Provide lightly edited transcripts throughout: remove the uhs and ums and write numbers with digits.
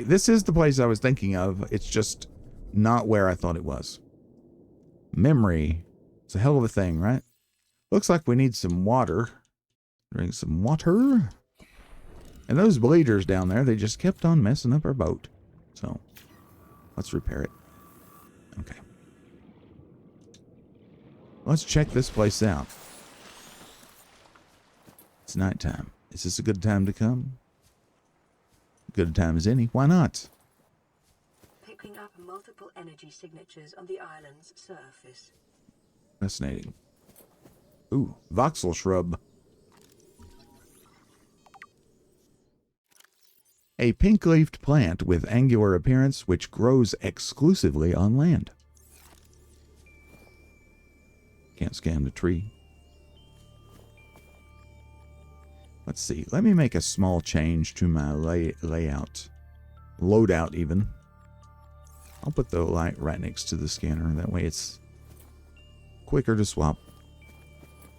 This is the place I was thinking of. It's just not where I thought it was. Memory. It's a hell of a thing, right? Looks like we need some water. Drink some water. And those bleeders down there, they just kept on messing up our boat. So, let's repair it. Okay. Let's check this place out. It's nighttime. Is this a good time to come? Good a time as any. Why not? Picking up multiple energy signatures on the island's surface. Fascinating. Ooh, voxel shrub. A pink-leafed plant with angular appearance which grows exclusively on land. Can't scan the tree. Let's see. Let me make a small change to my layout. Loadout, even. I'll put the light right next to the scanner. That way it's quicker to swap.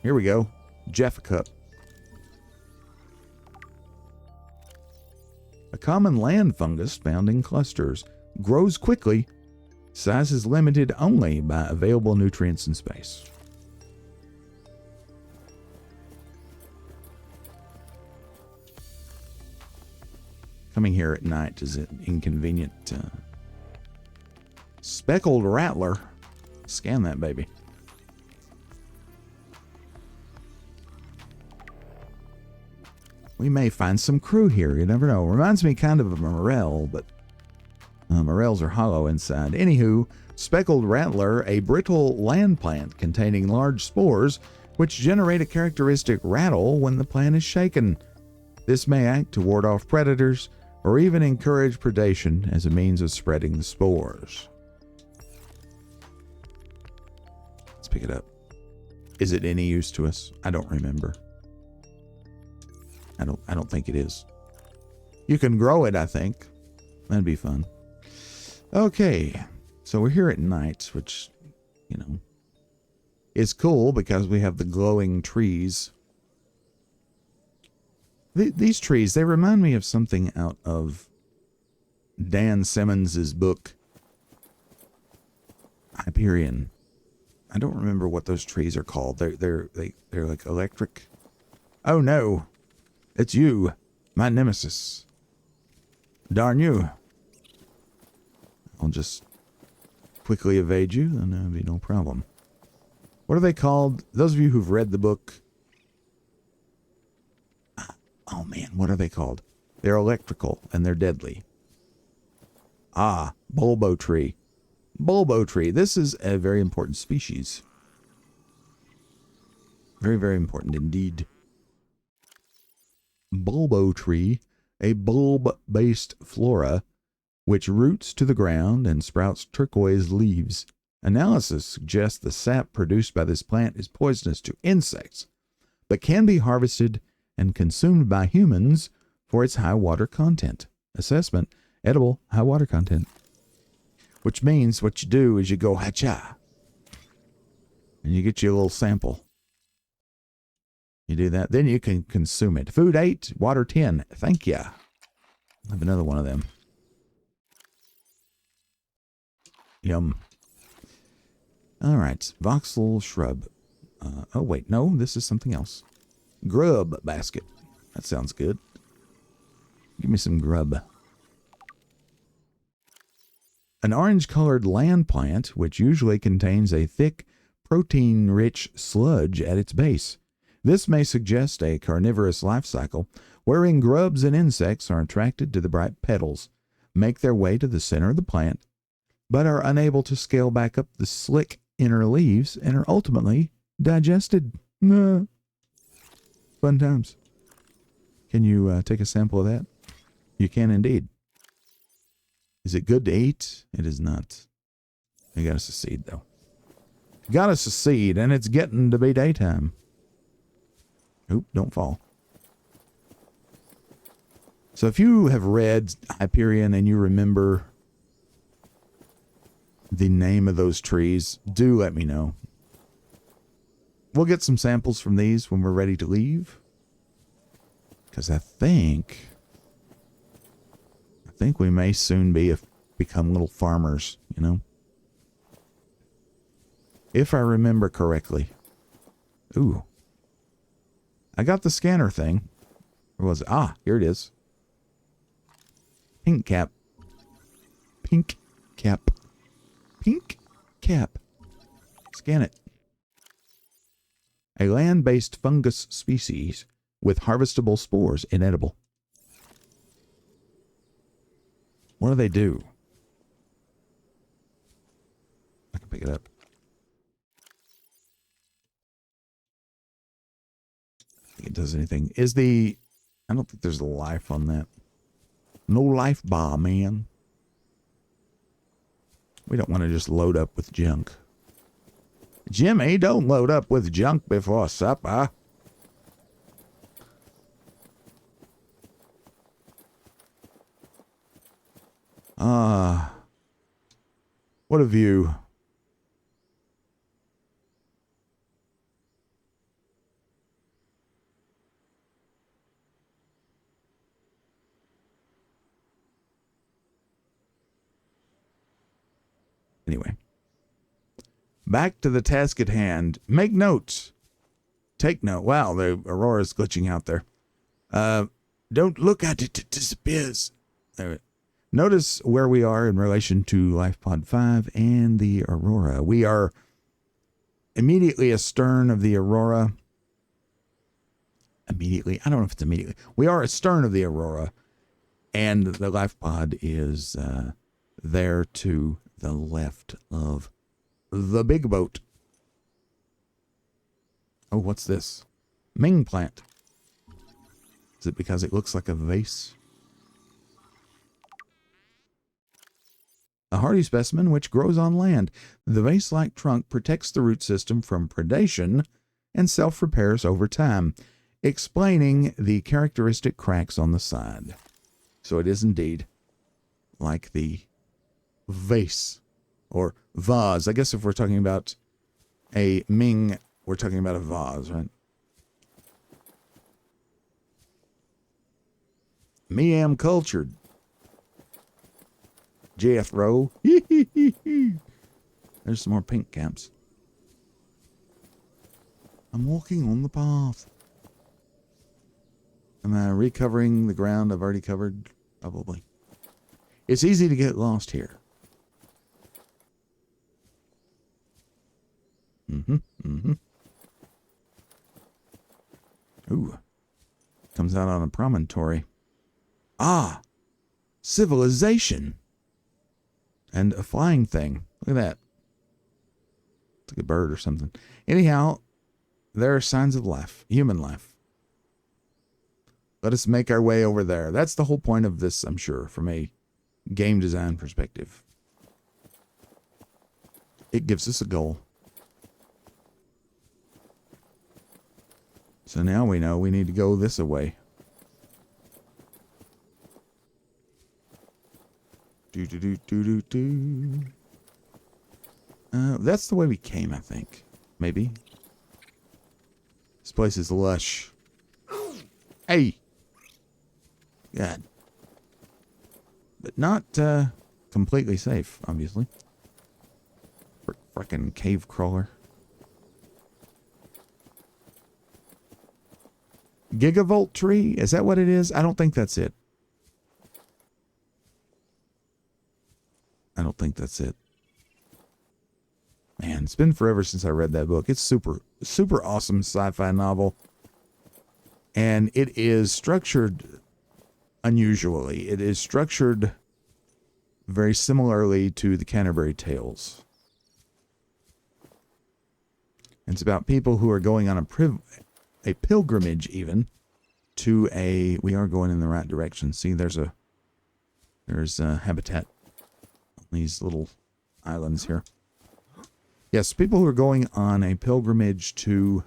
Here we go. Jeff Cup. A common land fungus found in clusters. Grows quickly. Size is limited only by available nutrients and space. Coming here at night is an inconvenient. Speckled rattler. Scan that baby. We may find some crew here. You never know. Reminds me kind of a morel, but morels are hollow inside. Anywho, speckled rattler, a brittle land plant containing large spores, which generate a characteristic rattle when the plant is shaken. This may act to ward off predators, or even encourage predation as a means of spreading the spores. Let's pick it up. Is it any use to us? I don't remember. I don't think it is. You can grow it, I think. That'd be fun. Okay, so we're here at night, which, you know, is cool because we have the glowing trees. These trees, they remind me of something out of Dan Simmons's book, Hyperion. I don't remember what those trees are called. They're like electric. Oh no, it's you, my nemesis. Darn you. I'll just quickly evade you, and that'll be no problem. What are they called? Those of you who've read the book. Oh man, what are they called? They're electrical and they're deadly. Ah, bulbo tree. Bulbo tree. This is a very important species. Very, very important indeed. Bulbo tree, a bulb-based flora which roots to the ground and sprouts turquoise leaves. Analysis suggests the sap produced by this plant is poisonous to insects, but can be harvested and consumed by humans for its high water content. Assessment, edible, high water content. Which means what you do is you go hacha. And you get you a little sample. You do that, then you can consume it. Food 8, water 10. Thank ya. I'll have another one of them. Yum. All right, voxel shrub. Oh wait, no, this is something else. Grub basket. That sounds good. Give me some grub. An orange-colored land plant, which usually contains a thick, protein-rich sludge at its base. This may suggest a carnivorous life cycle wherein grubs and insects are attracted to the bright petals, make their way to the center of the plant, but are unable to scale back up the slick inner leaves and are ultimately digested. Fun times. Can you take a sample of that? You can indeed. Is it good to eat? It is not. You got us a seed, though. Got us a seed, and it's getting to be daytime. Oop, don't fall. So if you have read Hyperion and you remember the name of those trees, do let me know. We'll get some samples from these when we're ready to leave. Because I think we may soon become little farmers, you know. If I remember correctly. Ooh. I got the scanner thing. Where was it? Ah, here it is. Pink cap. Pink cap. Pink cap. Scan it. A land-based fungus species with harvestable spores, inedible. What do they do? I can pick it up. I think it does anything. I don't think there's life on that. No life bar, man. We don't want to just load up with junk. Jimmy, don't load up with junk before supper. What a view. Anyway. Back to the task at hand. Make notes. Take note. Wow, the Aurora's glitching out there. Don't look at it. It disappears. There. Notice where we are in relation to LifePod 5 and the Aurora. We are immediately astern of the Aurora. Immediately? I don't know if it's immediately. We are astern of the Aurora. And the LifePod is there to the left of the big boat. Oh, what's this? Ming plant. Is it because it looks like a vase? A hardy specimen which grows on land. The vase-like trunk protects the root system from predation and self-repairs over time, explaining the characteristic cracks on the side. So it is indeed like the vase or vase. I guess if we're talking about a Ming, we're talking about a vase, right? Me am cultured. Jethro. There's some more pink caps. I'm walking on the path. Am I recovering the ground I've already covered? Probably. It's easy to get lost here. Ooh. Comes out on a promontory. Ah! Civilization! And a flying thing. Look at that. It's like a bird or something. Anyhow, there are signs of life. Human life. Let us make our way over there. That's the whole point of this, I'm sure, from a game design perspective. It gives us a goal. So now we know we need to go this way. That's the way we came, I think. Maybe. This place is lush. Hey! God. But not completely safe, obviously. Frickin' cave crawler. Gigavolt tree? Is that what it is? I don't think that's it. I don't think that's it. Man, it's been forever since I read that book. It's super awesome sci-fi novel. And it is structured unusually. It is structured very similarly to the Canterbury Tales. It's about people who are going on a pilgrimage even to a... We are going in the right direction. See, there's a habitat on these little islands here. Yes, people who are going on a pilgrimage to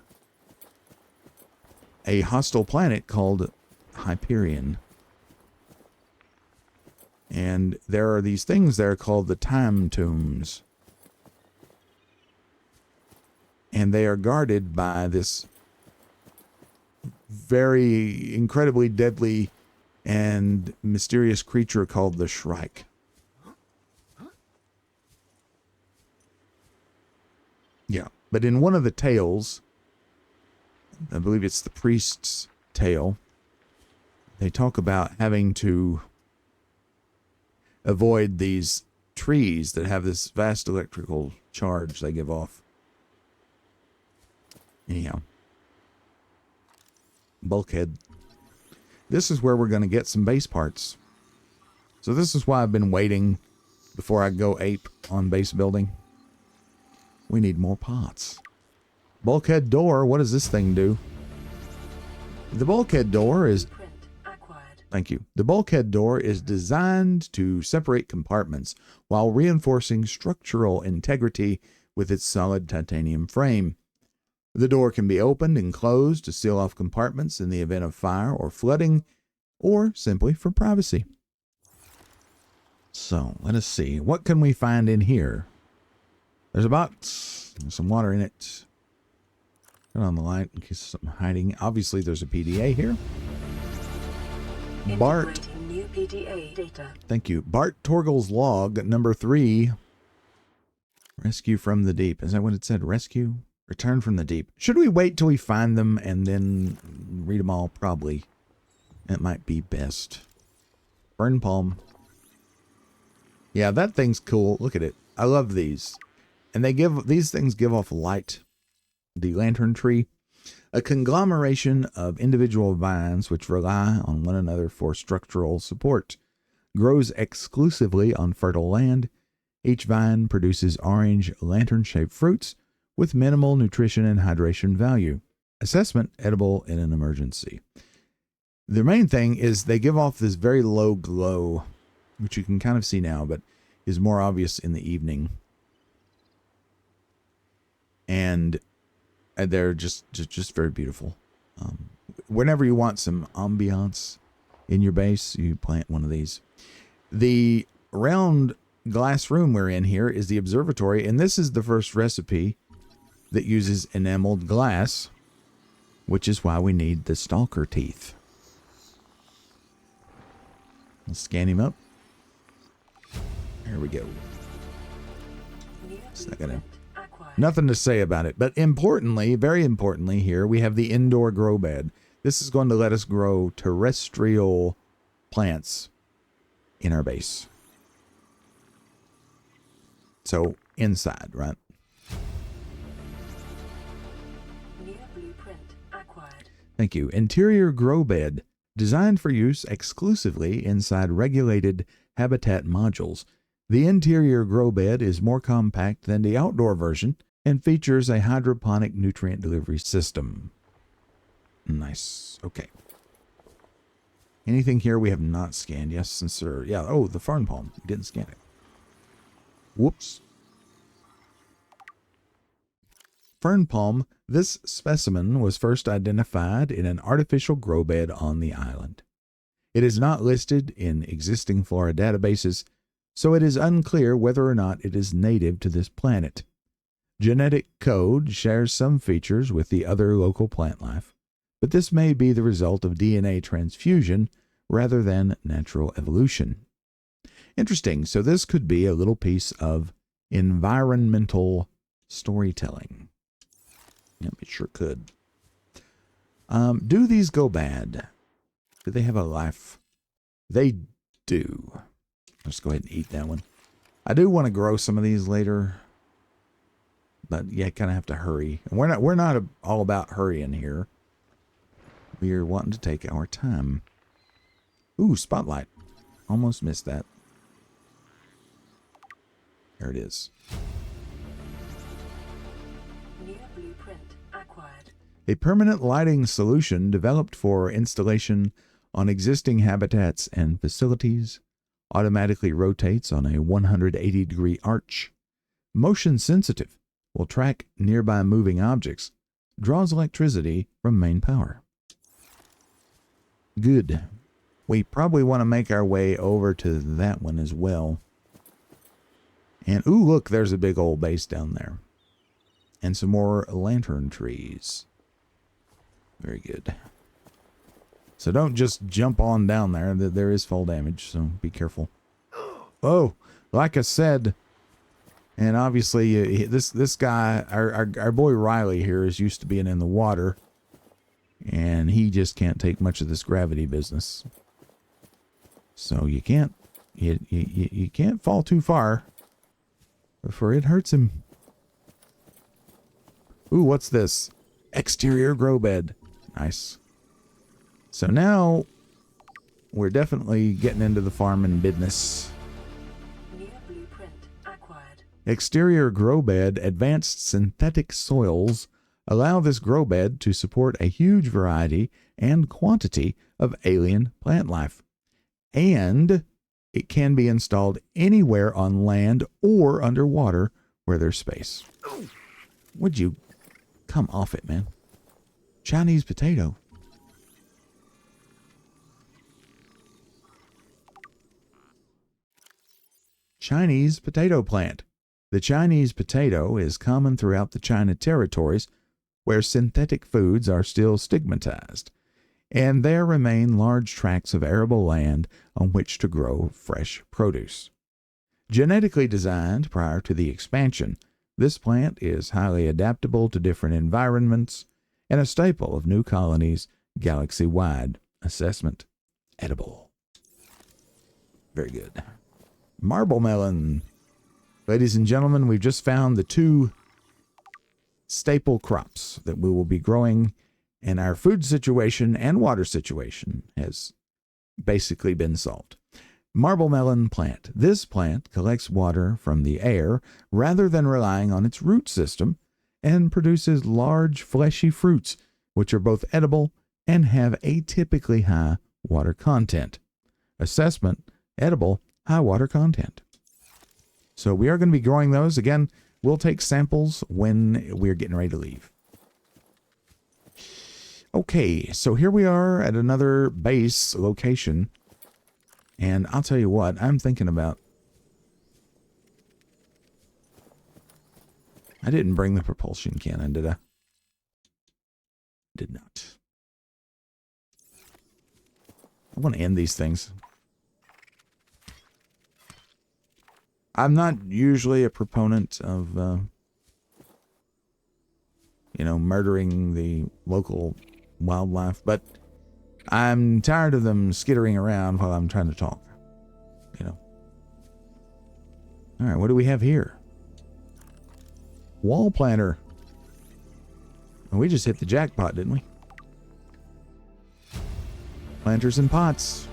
a hostile planet called Hyperion. And there are these things there called the Time Tombs. And they are guarded by this very incredibly deadly and mysterious creature called the Shrike. Yeah, but in one of the tales, I believe it's the priest's tale, they talk about having to avoid these trees that have this vast electrical charge they give off. Anyhow. Bulkhead. This is where we're going to get some base parts. So this is why I've been waiting before I go ape on base building. We need more pots. Bulkhead door. What does this thing do? The bulkhead door is... Thank you. The bulkhead door is designed to separate compartments while reinforcing structural integrity with its solid titanium frame. The door can be opened and closed to seal off compartments in the event of fire or flooding, or simply for privacy. So, let us see. What can we find in here? There's a box. There's some water in it. Turn on the light in case there's something hiding. Obviously, there's a PDA here. Bart. New PDA data. Thank you. Bart Torgal's log, number 3. Rescue from the deep. Is that what it said? Rescue? Return from the deep. Should we wait till we find them and then read them all? Probably. It might be best. Fern palm. Yeah, that thing's cool. Look at it. I love these. And these things give off light. The lantern tree. A conglomeration of individual vines which rely on one another for structural support. Grows exclusively on fertile land. Each vine produces orange lantern-shaped fruits with minimal nutrition and hydration value. Assessment, edible in an emergency. The main thing is they give off this very low glow, which you can kind of see now, but is more obvious in the evening. And they're just very beautiful. Whenever you want some ambiance in your base, you plant one of these. The round glass room we're in here is the observatory, and this is the first recipe that uses enameled glass, which is why we need the stalker teeth. Let's scan him up. There we go. It's not gonna... Nothing to say about it, but importantly, very importantly here, we have the indoor grow bed. This is going to let us grow terrestrial plants in our base. So, inside, right? New blueprint acquired. Thank you. Interior grow bed, designed for use exclusively inside regulated habitat modules. The interior grow bed is more compact than the outdoor version and features a hydroponic nutrient delivery system. Nice. Okay. Anything here we have not scanned? Yes, sir. Yeah. Oh, the fern palm. We didn't scan it. Whoops. Fern palm. This specimen was first identified in an artificial grow bed on the island. It is not listed in existing flora databases, so it is unclear whether or not it is native to this planet. Genetic code shares some features with the other local plant life, but this may be the result of DNA transfusion rather than natural evolution. Interesting. So this could be a little piece of environmental storytelling. Yep, it sure could. Do these go bad? Do they have a life? They do. Let's go ahead and eat that one. I do want to grow some of these later, but yeah, kind of have to hurry. And we're not all about hurrying here. We are wanting to take our time. Ooh, spotlight. Almost missed that. There it is. New blueprint acquired. A permanent lighting solution developed for installation on existing habitats and facilities. Automatically rotates on a 180-degree arch. Motion sensitive. Will track nearby moving objects. Draws electricity from main power. Good. We probably want to make our way over to that one as well. And, ooh, look, there's a big old base down there. And some more lantern trees. Very good. So don't just jump on down there. There is fall damage, so be careful. Oh, like I said, and obviously this guy, our boy Riley here is used to being in the water. And he just can't take much of this gravity business. So you can't fall too far before it hurts him. Ooh, what's this? Exterior grow bed. Nice. So now we're definitely getting into the farming business. New blueprint acquired. Exterior grow bed advanced synthetic soils allow this grow bed to support a huge variety and quantity of alien plant life. And it can be installed anywhere on land or underwater where there's space. Would you come off it, man? Chinese potato. Chinese potato plant. The Chinese potato is common throughout the China territories where synthetic foods are still stigmatized, and there remain large tracts of arable land on which to grow fresh produce. Genetically designed prior to the expansion, this plant is highly adaptable to different environments and a staple of new colonies galaxy-wide. Assessment: edible. Very good. Marble melon. Ladies and gentlemen, we've just found the two staple crops that we will be growing, and our food situation and water situation has basically been solved. Marble melon plant. This plant collects water from the air rather than relying on its root system and produces large fleshy fruits which are both edible and have atypically high water content. Assessment: edible, high water content. So we are going to be growing those. Again, we'll take samples when we're getting ready to leave. Okay, so here we are at another base location. And I'll tell you what, I'm thinking about... I didn't bring the propulsion cannon, did I? Did not. I want to end these things. I'm not usually a proponent of, murdering the local wildlife, but I'm tired of them skittering around while I'm trying to talk. All right, what do we have here? Wall planter. And we just hit the jackpot, didn't we? Planters and pots.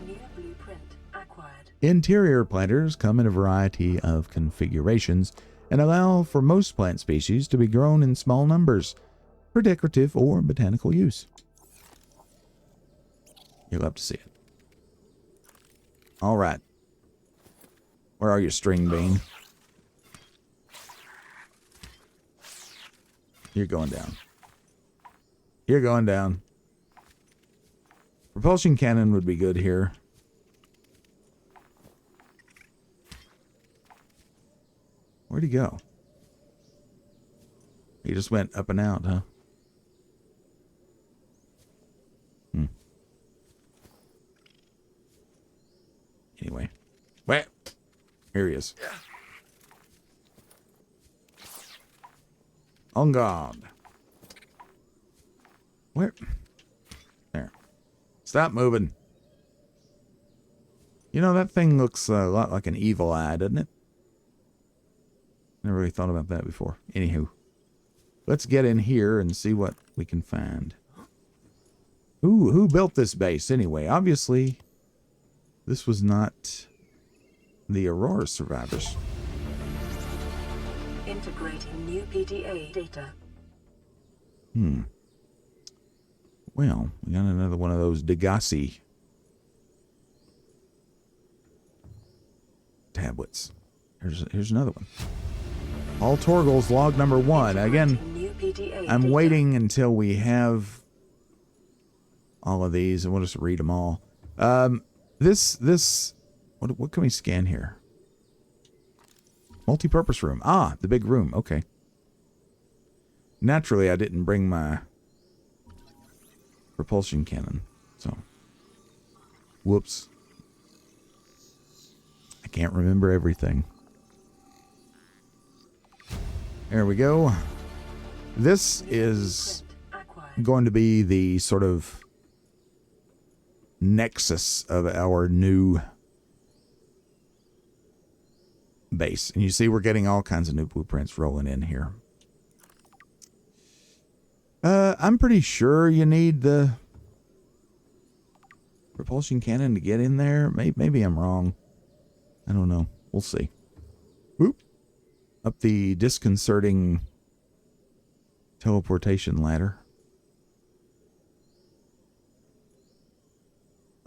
New blueprint acquired. Interior planters come in a variety of configurations and allow for most plant species to be grown in small numbers for decorative or botanical use. You'll love to see it. All right. Where are you, string bean? You're going down. You're going down. Propulsion cannon would be good here. Where'd he go? He just went up and out, huh? Anyway. Wait. Here he is. On guard. Where? There. Stop moving. You know, that thing looks a lot like an evil eye, doesn't it? Never really thought about that before. Anywho. Let's get in here and see what we can find. Who built this base anyway? Obviously, this was not the Aurora survivors. Integrating new PDA data. Well, we got another one of those Degasi tablets. Here's another one. All Torgal's log number 1. Again, I'm waiting until we have all of these, and we'll just read them all. What can we scan here? Multi-purpose room. Ah, the big room. Okay. Naturally, I didn't bring my propulsion cannon, so whoops. I can't remember everything. There we go. This is going to be the sort of nexus of our new base. And you see we're getting all kinds of new blueprints rolling in here. I'm pretty sure you need the propulsion cannon to get in there. Maybe I'm wrong. I don't know. We'll see. Whoop. Up the disconcerting teleportation ladder.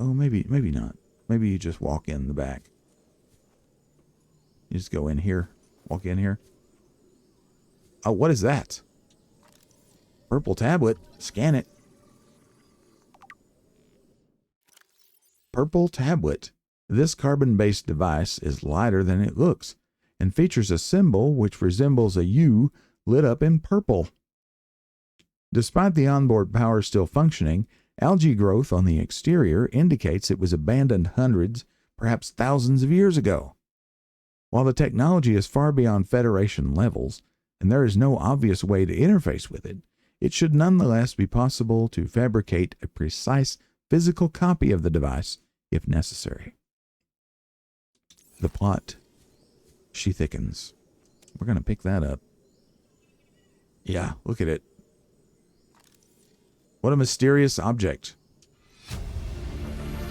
Oh, maybe not. Maybe you just walk in the back. You just go in here. Walk in here. Oh, what is that? Purple tablet. Scan it. Purple tablet. This carbon-based device is lighter than it looks and features a symbol which resembles a U lit up in purple. Despite the onboard power still functioning, algae growth on the exterior indicates it was abandoned hundreds, perhaps thousands of years ago. While the technology is far beyond Federation levels, and there is no obvious way to interface with it, it should nonetheless be possible to fabricate a precise physical copy of the device if necessary. The plot. She thickens. We're going to pick that up. Yeah, look at it. What a mysterious object.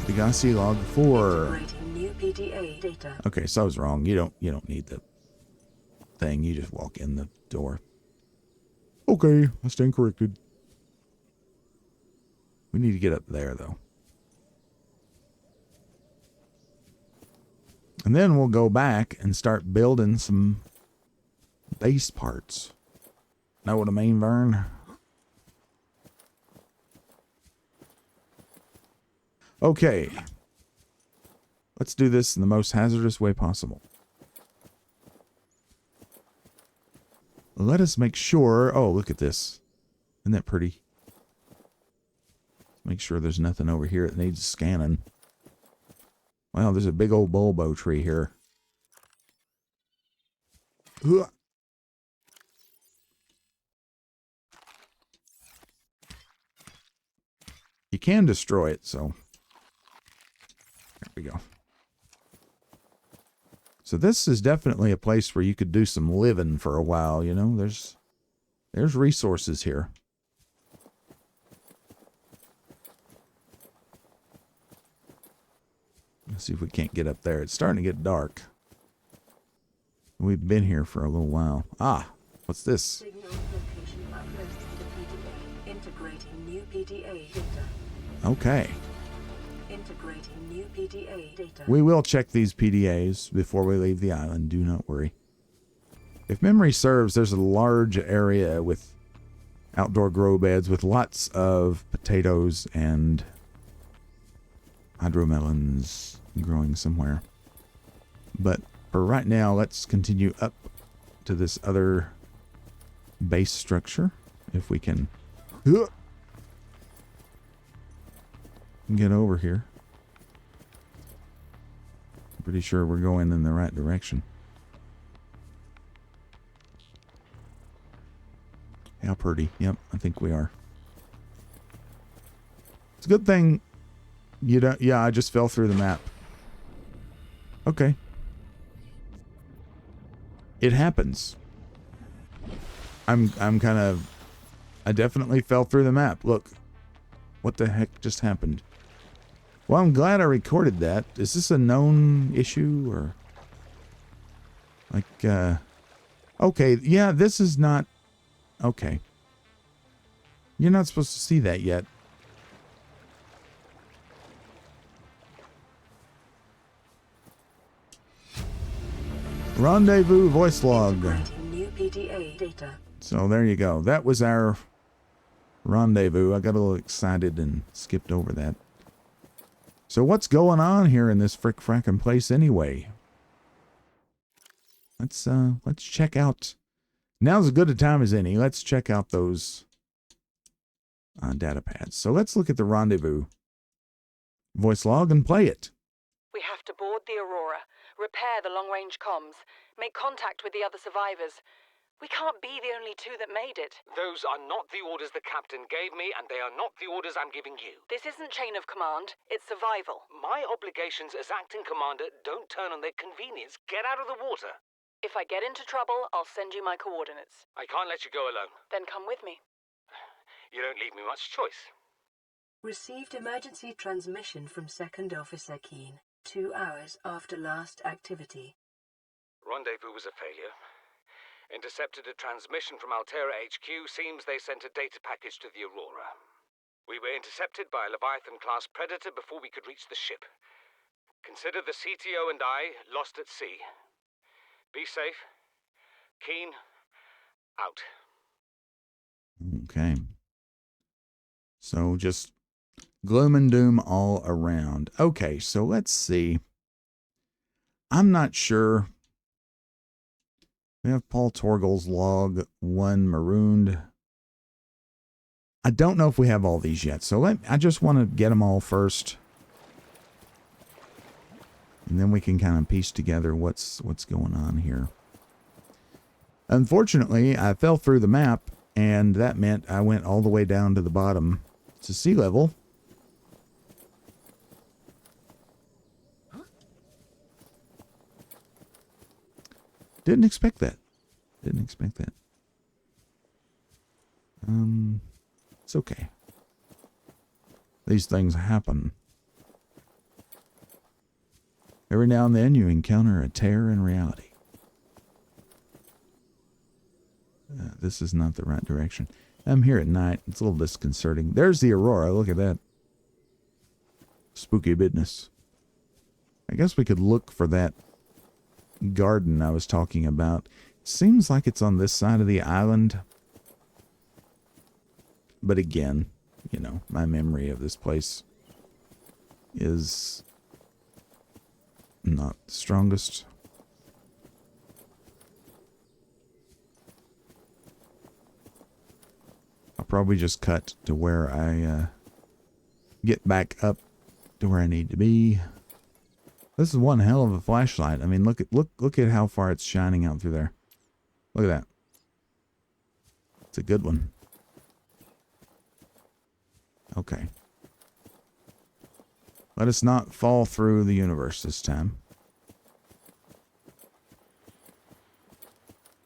Degasi log 4. New PDA data. Okay, so I was wrong. You don't need the thing. You just walk in the door. Okay, I stand corrected. We need to get up there though. And then we'll go back and start building some base parts. Know what I mean, Vern? Okay. Let's do this in the most hazardous way possible. Let us make sure... Oh, look at this. Isn't that pretty? Make sure there's nothing over here that needs scanning. Wow, there's a big old bulbo tree here. Ugh. You can destroy it, so... There we go. So this is definitely a place where you could do some living for a while, you know? There's resources here. Let's see if we can't get up there. It's starting to get dark. We've been here for a little while. Ah, what's this? Signal location uploaded to the PDA. Integrating new PDA data. Okay. Integrating new PDA data. We will check these PDAs before we leave the island. Do not worry. If memory serves, there's a large area with outdoor grow beds with lots of potatoes and hydromelons growing somewhere. But for right now, let's continue up to this other base structure. If we can get over here. I'm pretty sure we're going in the right direction. How pretty. Yep, I think we are. It's a good thing you don't... Yeah, I just fell through the map. Okay. It happens. I'm kind of... I definitely fell through the map. Look. What the heck just happened? Well, I'm glad I recorded that. Is this a known issue or... Like, okay, yeah, this is not... Okay. You're not supposed to see that yet. Rendezvous voice log. New PDA data. So there you go. That was our rendezvous. I got a little excited and skipped over that. So what's going on here in this frickin' place anyway? Let's check out. Now's as good a time as any. Let's check out those data pads. So let's look at the rendezvous voice log and play it. We have to board the Aurora, repair the long-range comms, make contact with the other survivors. We can't be the only two that made it. Those are not the orders the captain gave me, and they are not the orders I'm giving you. This isn't chain of command, it's survival. My obligations as acting commander don't turn on their convenience. Get out of the water. If I get into trouble, I'll send you my coordinates. I can't let you go alone. Then come with me. You don't leave me much choice. Received emergency transmission from Second Officer Keen, 2 hours after last activity. Rendezvous was a failure. Intercepted a transmission from Altera HQ. Seems they sent a data package to the Aurora. We were intercepted by a Leviathan-class predator before we could reach the ship. Consider the CTO and I lost at sea. Be safe. Keen. Out. Okay. So just gloom and doom all around. Okay, so let's see. I'm not sure. We have Paul Torgal's log 1 marooned. I don't know if we have all these yet, so I just want to get them all first. And then we can kind of piece together what's going on here. Unfortunately, I fell through the map, and that meant I went all the way down to the bottom to sea level. Didn't expect that. Didn't expect that. It's okay. These things happen. Every now and then you encounter a tear in reality. This is not the right direction. I'm here at night. It's a little disconcerting. There's the Aurora. Look at that. Spooky business. I guess we could look for that garden I was talking about. Seems like it's on this side of the island. But again, you know, my memory of this place is not the strongest. I'll probably just cut to where I get back up to where I need to be. This is one hell of a flashlight. I mean, look at how far it's shining out through there. Look at that. It's a good one. Okay. Let us not fall through the universe this time.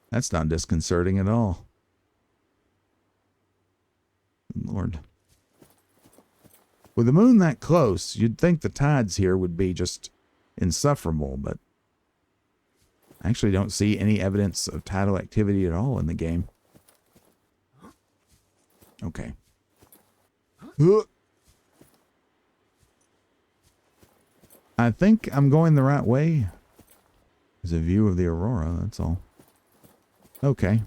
That's not disconcerting at all. Lord. With the moon that close, you'd think the tides here would be just insufferable, but I actually don't see any evidence of tidal activity at all in the game. Okay. I think I'm going the right way. There's a view of the Aurora, that's all. Okay.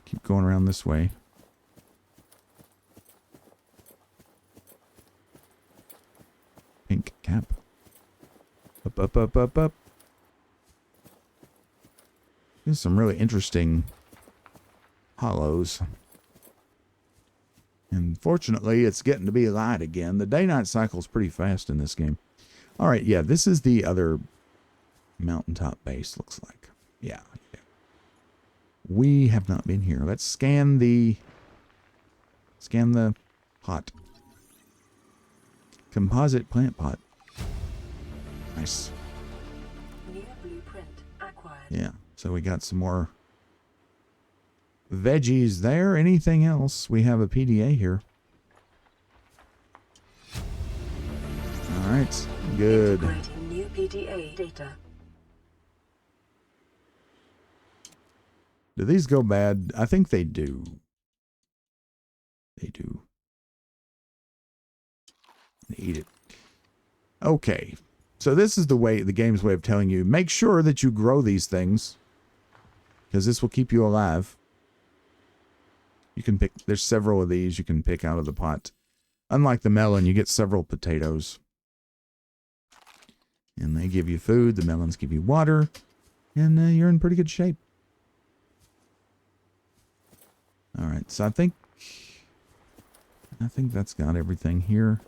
Keep going around this way. Pink cap. Up, up, up, up, up. There's some really interesting hollows. And fortunately, it's getting to be light again. The day-night cycle is pretty fast in this game. All right, yeah, this is the other mountaintop base, looks like. Yeah. We have not been here. Let's scan the pot. Composite plant pot. Nice. New blueprint acquired. Yeah, so we got some more veggies there. Anything else? We have a PDA here. All right, good. Integrating new PDA data. Do these go bad? I think they do. They do. Eat it. Okay. So this is the game's way of telling you, make sure that you grow these things, because this will keep you alive. You can pick, there's several of these you can pick out of the pot. Unlike the melon, you get several potatoes. And they give you food, the melons give you water, and you're in pretty good shape. Alright, so I think that's got everything here.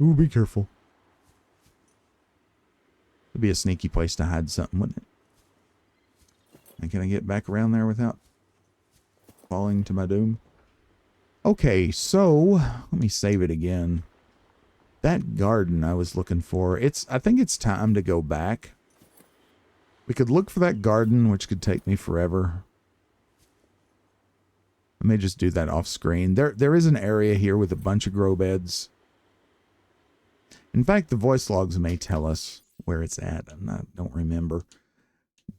Ooh, be careful. It'd be a sneaky place to hide something, wouldn't it? And can I get back around there without falling to my doom? Okay, so let me save it again. That garden I was looking for, I think it's time to go back. We could look for that garden, which could take me forever. I may just do that off screen. There is an area here with a bunch of grow beds. In fact, the voice logs may tell us where it's at. I don't remember.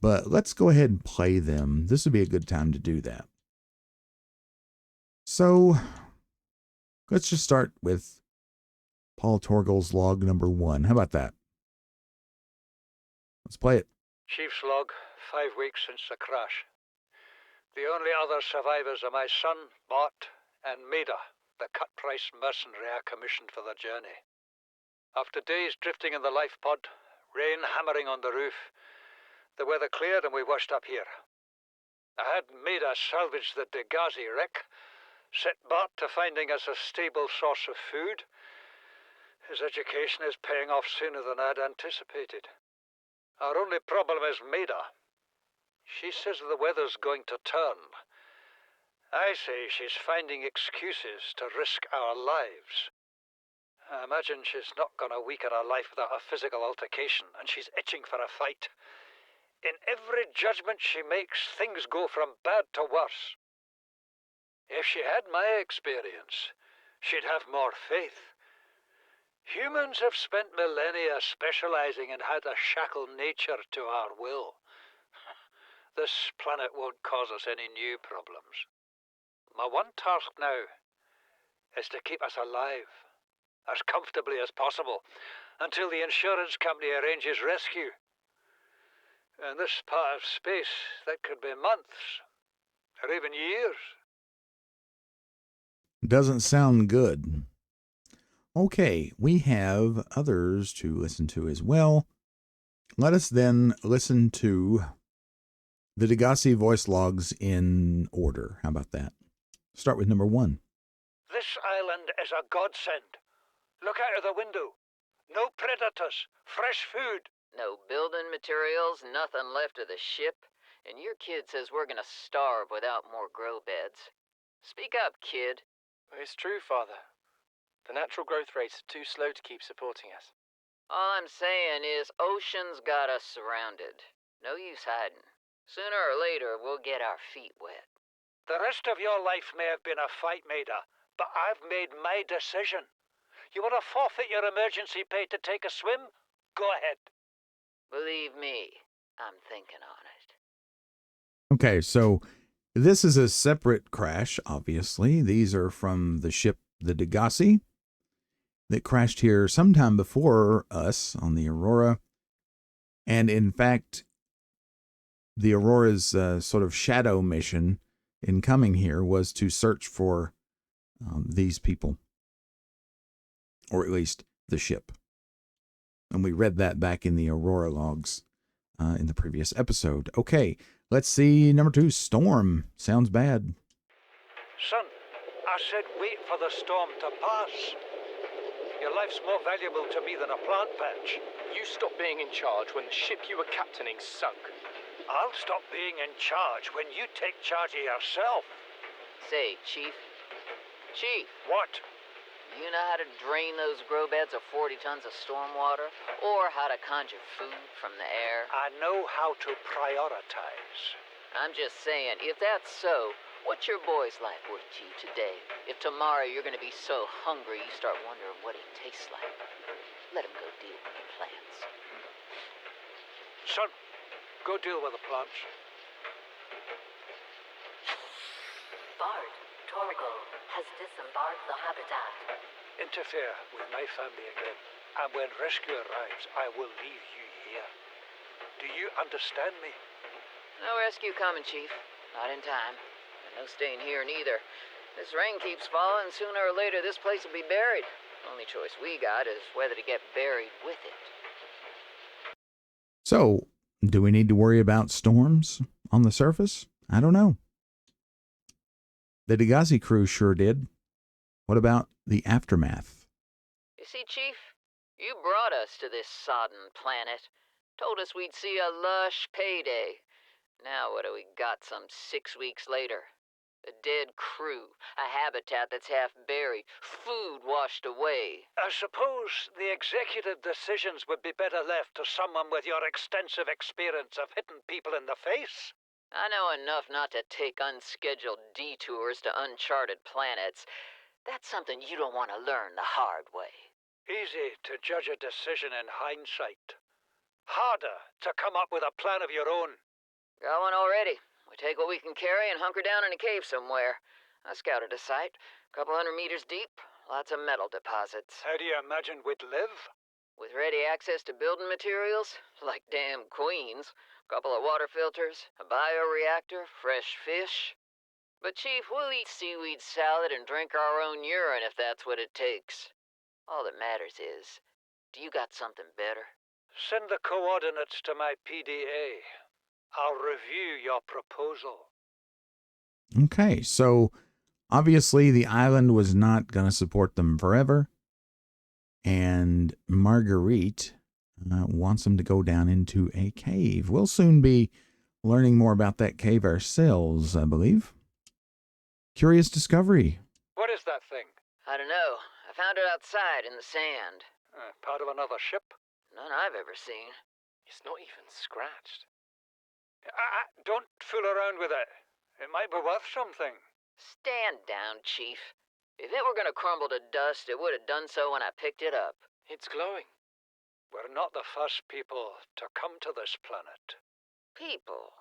But let's go ahead and play them. This would be a good time to do that. So, let's just start with Paul Torgal's log number 1. How about that? Let's play it. Chief's log, 5 weeks since the crash. The only other survivors are my son, Bart, and Maida, the cut-price mercenary I commissioned for the journey. After days drifting in the life pod, rain hammering on the roof, the weather cleared and we washed up here. I had Maida salvage the Degasi wreck, set Bart to finding us a stable source of food. His education is paying off sooner than I'd anticipated. Our only problem is Maida. She says the weather's going to turn. I say she's finding excuses to risk our lives. I imagine she's not going to weaken her life without a physical altercation, and she's itching for a fight. In every judgment she makes, things go from bad to worse. If she had my experience, she'd have more faith. Humans have spent millennia specializing in how to shackle nature to our will. This planet won't cause us any new problems. My one task now is to keep us alive, as comfortably as possible, until the insurance company arranges rescue. In this part of space, that could be months, or even years. Doesn't sound good. Okay, we have others to listen to as well. Let us then listen to the Degasi voice logs in order. How about that? Start with number 1. This island is a godsend. Look out of the window. No predators, fresh food. No building materials, nothing left of the ship, and your kid says we're gonna starve without more grow beds. Speak up, kid. It's true, Father. The natural growth rates are too slow to keep supporting us. All I'm saying is ocean's got us surrounded. No use hiding. Sooner or later, we'll get our feet wet. The rest of your life may have been a fight, Maida, but I've made my decision. You want to forfeit your emergency pay to take a swim? Go ahead. Believe me, I'm thinking on it. Okay, so this is a separate crash, obviously. These are from the ship, the Degasi, that crashed here sometime before us on the Aurora. And in fact, the Aurora's sort of shadow mission in coming here was to search for these people, or at least the ship. And we read that back in the Aurora logs in the previous episode. Okay, let's see number 2, Storm. Sounds bad. Son, I said wait for the storm to pass. Your life's more valuable to me than a plant patch. You stopped being in charge when the ship you were captaining sunk. I'll stop being in charge when you take charge of yourself. Say, Chief. Chief, What? you know how to drain those grow beds of 40 tons of storm water? Or how to conjure food from the air? I know how to prioritize. I'm just saying, if that's so, What's your boy's life worth to you today, if tomorrow you're gonna be so hungry you start wondering what he tastes like? Let him go deal with the plants. Son, go deal with the plants. Bart, Torgal has disembarked the habitat. Interfere with my family again, and when rescue arrives, I will leave you here. Do you understand me? No rescue coming, Chief. Not in time. And no staying here neither. This rain keeps falling, sooner or later this place will be buried. Only choice we got is whether to get buried with it. So, do we need to worry about storms on the surface? I don't know. The Degasi crew sure did. What about the aftermath? You see, Chief, you brought us to this sodden planet. Told us we'd see a lush payday. Now what do we got some 6 weeks later? A dead crew, a habitat that's half buried, food washed away. I suppose the executive decisions would be better left to someone with your extensive experience of hitting people in the face. I know enough not to take unscheduled detours to uncharted planets. That's something you don't want to learn the hard way. Easy to judge a decision in hindsight. Harder to come up with a plan of your own. Got one already. We take what we can carry and hunker down in a cave somewhere. I scouted a site, a couple 100 meters deep, lots of metal deposits. How do you imagine we'd live? With ready access to building materials, like damn queens, a couple of water filters, a bioreactor, fresh fish. But Chief, we'll eat seaweed salad and drink our own urine if that's what it takes. All that matters is, do you got something better? Send the coordinates to my PDA. I'll review your proposal. Okay, so obviously the island was not going to support them forever. And Marguerit wants them to go down into a cave. We'll soon be learning more about that cave ourselves, I believe. Curious discovery. What is that thing? I don't know. I found it outside in the sand. Part of another ship? None I've ever seen. It's not even scratched. Don't fool around with it. It might be worth something. Stand down, Chief. If it were gonna crumble to dust, it would have done so when I picked it up. It's glowing. We're not the first people to come to this planet. People.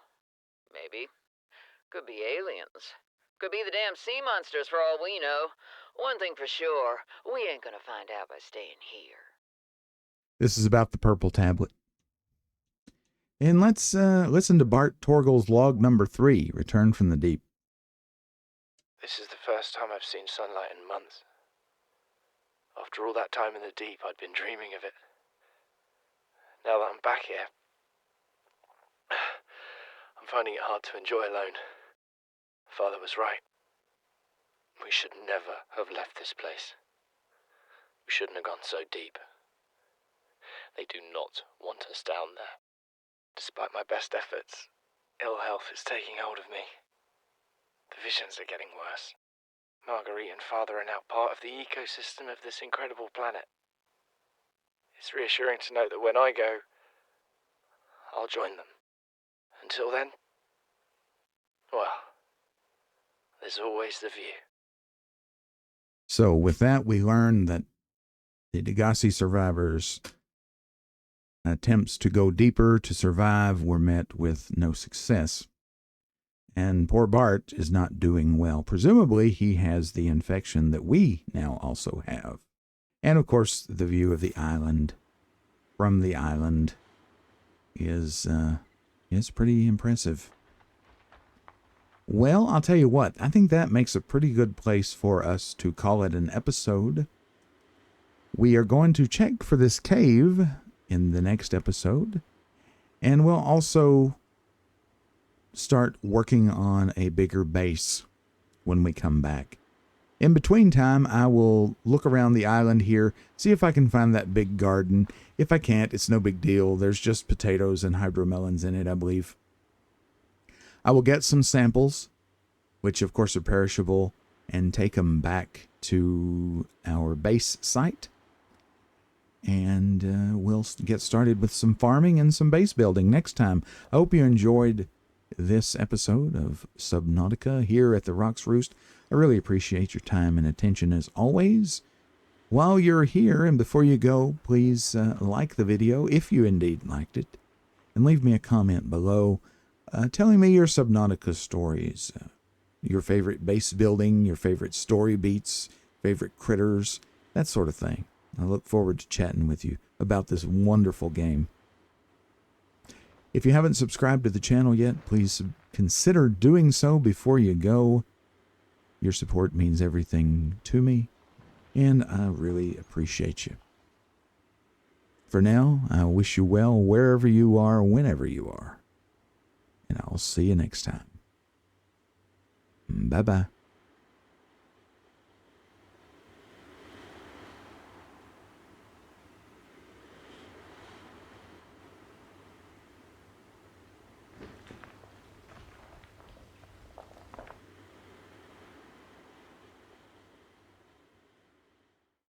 Maybe. Could be aliens. Could be the damn sea monsters for all we know. One thing for sure, we ain't gonna find out by staying here. This is about the purple tablet. And let's listen to Bart Torgal's log number 3, Return from the Deep. This is the first time I've seen sunlight in months. After all that time in the deep, I'd been dreaming of it. Now that I'm back here, I'm finding it hard to enjoy alone. Father was right. We should never have left this place. We shouldn't have gone so deep. They do not want us down there. Despite my best efforts, ill health is taking hold of me. The visions are getting worse. Marguerit and Father are now part of the ecosystem of this incredible planet. It's reassuring to know that when I go, I'll join them. Until then, well, there's always the view. So with that, we learn that the Degasi survivors' attempts to go deeper to survive were met with no success. And poor Bart is not doing well. Presumably, he has the infection that we now also have. And of course, the view of the island from the island is pretty impressive. Well, I'll tell you what, I think that makes a pretty good place for us to call it an episode. We are going to check for this cave in the next episode, and we'll also start working on a bigger base when we come back. In between time, I will look around the island here, see if I can find that big garden. If I can't, it's no big deal. There's just potatoes and hydromelons in it, I believe. I will get some samples, which of course are perishable, and take them back to our base site. And we'll get started with some farming and some base building next time. I hope you enjoyed this episode of Subnautica here at the Rock's Roost. I really appreciate your time and attention as always. While you're here and before you go, please like the video if you indeed liked it, and leave me a comment below telling me your Subnautica stories, your favorite base building, your favorite story beats, favorite critters, that sort of thing. I look forward to chatting with you about this wonderful game. If you haven't subscribed to the channel yet, please consider doing so before you go. Your support means everything to me, and I really appreciate you. For now, I wish you well wherever you are, whenever you are. And I'll see you next time. Bye-bye.